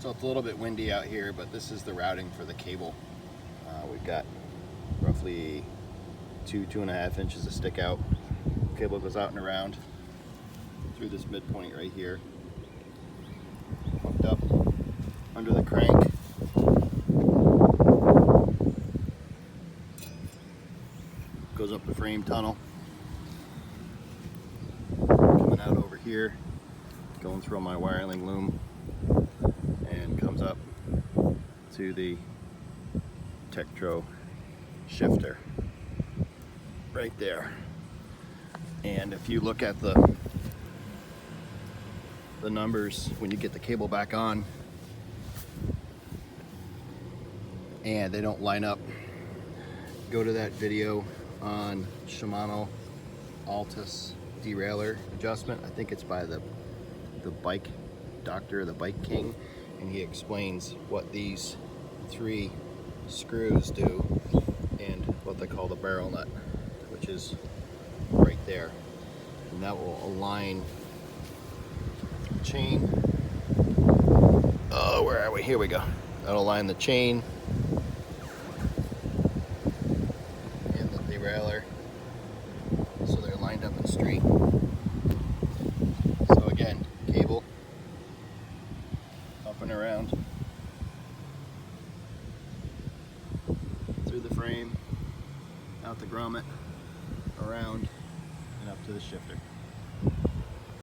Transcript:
So it's a little bit windy out here, but this is the routing for the cable. We've got roughly 2.5 inches of stick out. Cable goes out and around through this midpoint right here, hooked up under the crank. Goes up the frame tunnel, coming out over here, going through my wiring loom, and comes up to the Tektro shifter right there. And if you look at the numbers when you get the cable back on and they don't line up, go to that video on Shimano Altus derailleur adjustment. I think it's by the bike doctor, the bike king, and he explains what these 3 screws do and what they call the barrel nut, which is right there, and that will align the chain. Oh, where are we? Here we go. That'll align the chain and the derailleur so they're lined up and straight. So again, cable up and around through the frame, out the grommet, around, and up to the shifter.